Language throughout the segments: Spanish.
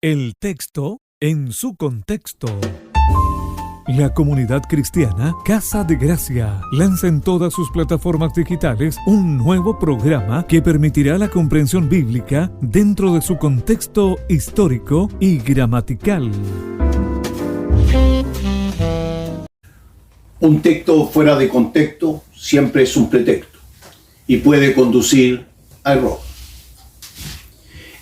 El texto en su contexto. La comunidad cristiana Casa de Gracia lanza en todas sus plataformas digitales un nuevo programa que permitirá la comprensión bíblica dentro de su contexto histórico y gramatical. Un texto fuera de contexto siempre es un pretexto y puede conducir a error.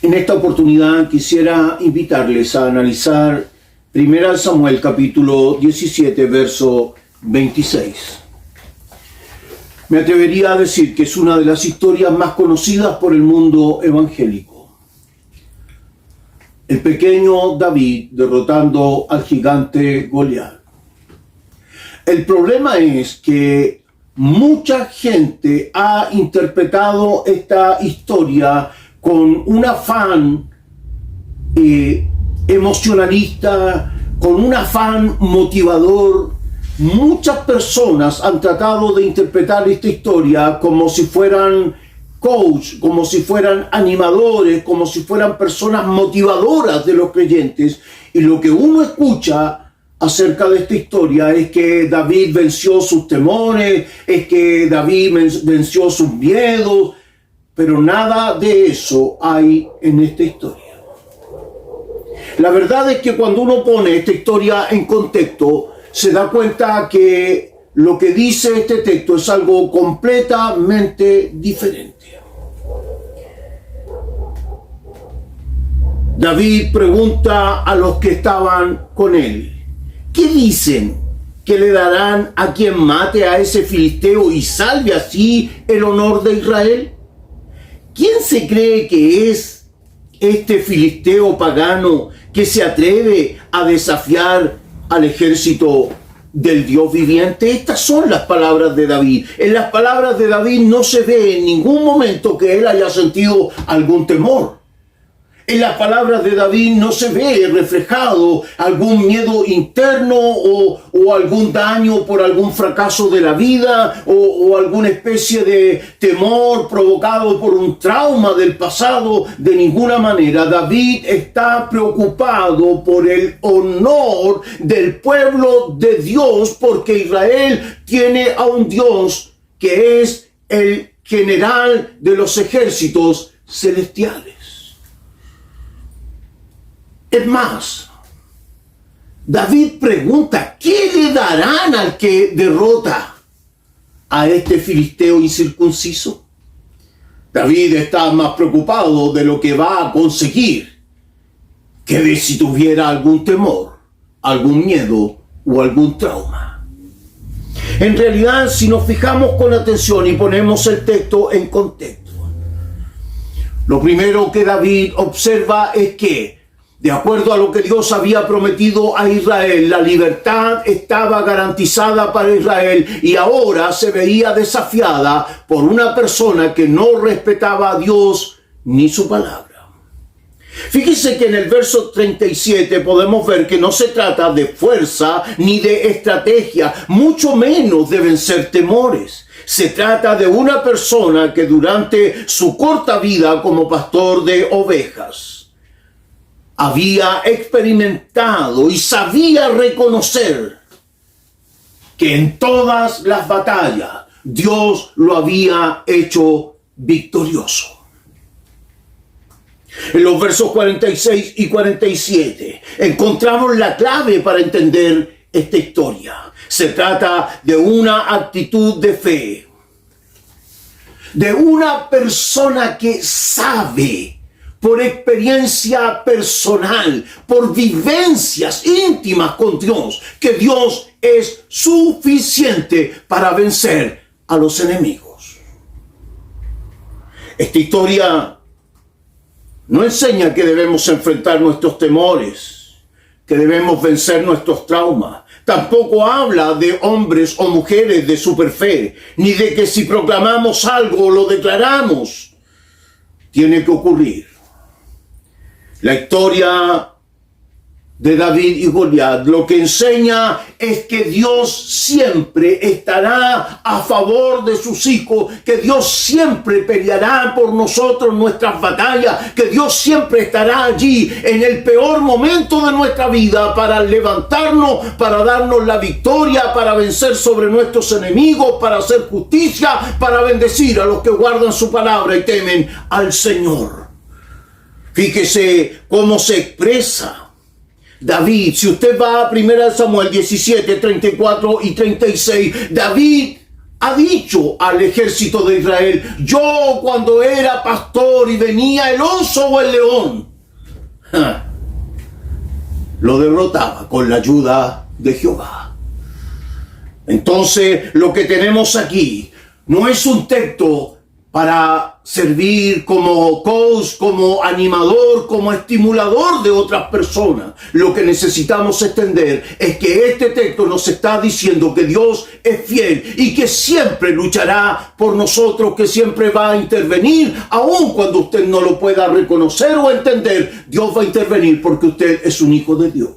En esta oportunidad quisiera invitarles a analizar 1 Samuel capítulo 17, verso 26. Me atrevería a decir que es una de las historias más conocidas por el mundo evangélico. El pequeño David derrotando al gigante Goliat. El problema es que mucha gente ha interpretado esta historia con un afán emocionalista, con un afán motivador. Muchas personas han tratado de interpretar esta historia como si fueran coach, como si fueran animadores, como si fueran personas motivadoras de los creyentes. Y lo que uno escucha acerca de esta historia es que David venció sus temores, es que David venció sus miedos, pero nada de eso hay en esta historia. La verdad es que cuando uno pone esta historia en contexto, se da cuenta que lo que dice este texto es algo completamente diferente. David pregunta a los que estaban con él: ¿qué dicen? ¿Que le darán a quien mate a ese filisteo y salve así el honor de Israel? ¿Quién se cree que es este filisteo pagano que se atreve a desafiar al ejército del Dios viviente? Estas son las palabras de David. En las palabras de David no se ve en ningún momento que él haya sentido algún temor. En las palabras de David no se ve reflejado algún miedo interno o algún daño por algún fracaso de la vida o alguna especie de temor provocado por un trauma del pasado. De ninguna manera. David está preocupado por el honor del pueblo de Dios, porque Israel tiene a un Dios que es el general de los ejércitos celestiales. Es más, David pregunta: ¿qué le darán al que derrota a este filisteo incircunciso? David está más preocupado de lo que va a conseguir que de si tuviera algún temor, algún miedo o algún trauma. En realidad, si nos fijamos con atención y ponemos el texto en contexto, lo primero que David observa es que, de acuerdo a lo que Dios había prometido a Israel, la libertad estaba garantizada para Israel y ahora se veía desafiada por una persona que no respetaba a Dios ni su palabra. Fíjese que en el verso 37 podemos ver que no se trata de fuerza ni de estrategia, mucho menos de vencer temores. Se trata de una persona que durante su corta vida como pastor de ovejas había experimentado y sabía reconocer que en todas las batallas Dios lo había hecho victorioso. En los versos 46 y 47 encontramos la clave para entender esta historia. Se trata de una actitud de fe, de una persona que sabe por experiencia personal, por vivencias íntimas con Dios, que Dios es suficiente para vencer a los enemigos. Esta historia no enseña que debemos enfrentar nuestros temores, que debemos vencer nuestros traumas. Tampoco habla de hombres o mujeres de superfe, ni de que si proclamamos algo o lo declaramos, tiene que ocurrir. La historia de David y Goliat lo que enseña es que Dios siempre estará a favor de sus hijos, que Dios siempre peleará por nosotros nuestras batallas, que Dios siempre estará allí en el peor momento de nuestra vida para levantarnos, para darnos la victoria, para vencer sobre nuestros enemigos, para hacer justicia, para bendecir a los que guardan su palabra y temen al Señor. Fíjese cómo se expresa David. Si usted va a 1 Samuel 17, 34 y 36, David ha dicho al ejército de Israel: yo cuando era pastor y venía el oso o el león, lo derrotaba con la ayuda de Jehová. Entonces, lo que tenemos aquí no es un texto para servir como coach, como animador, como estimulador de otras personas. Lo que necesitamos entender es que este texto nos está diciendo que Dios es fiel y que siempre luchará por nosotros, que siempre va a intervenir, aun cuando usted no lo pueda reconocer o entender. Dios va a intervenir porque usted es un hijo de Dios.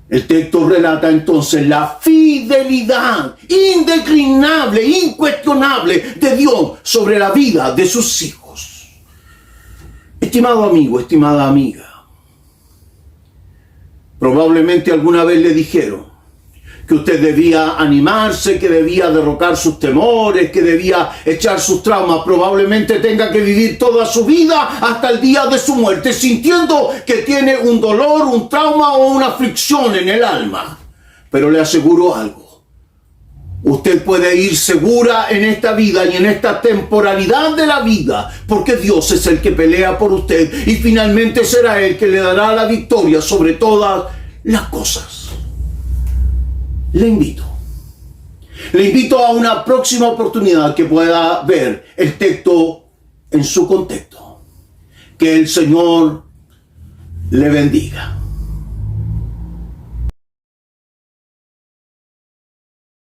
El texto relata entonces la fidelidad indeclinable, incuestionable de Dios sobre la vida de sus hijos. Estimado amigo, estimada amiga, probablemente alguna vez le dijeron que usted debía animarse, que debía derrocar sus temores, que debía echar sus traumas. Probablemente tenga que vivir toda su vida hasta el día de su muerte sintiendo que tiene un dolor, un trauma o una aflicción en el alma. Pero le aseguro algo: usted puede ir segura en esta vida y en esta temporalidad de la vida, porque Dios es el que pelea por usted y finalmente será Él que le dará la victoria sobre todas las cosas. Le invito a una próxima oportunidad que pueda ver el texto en su contexto. Que el Señor le bendiga.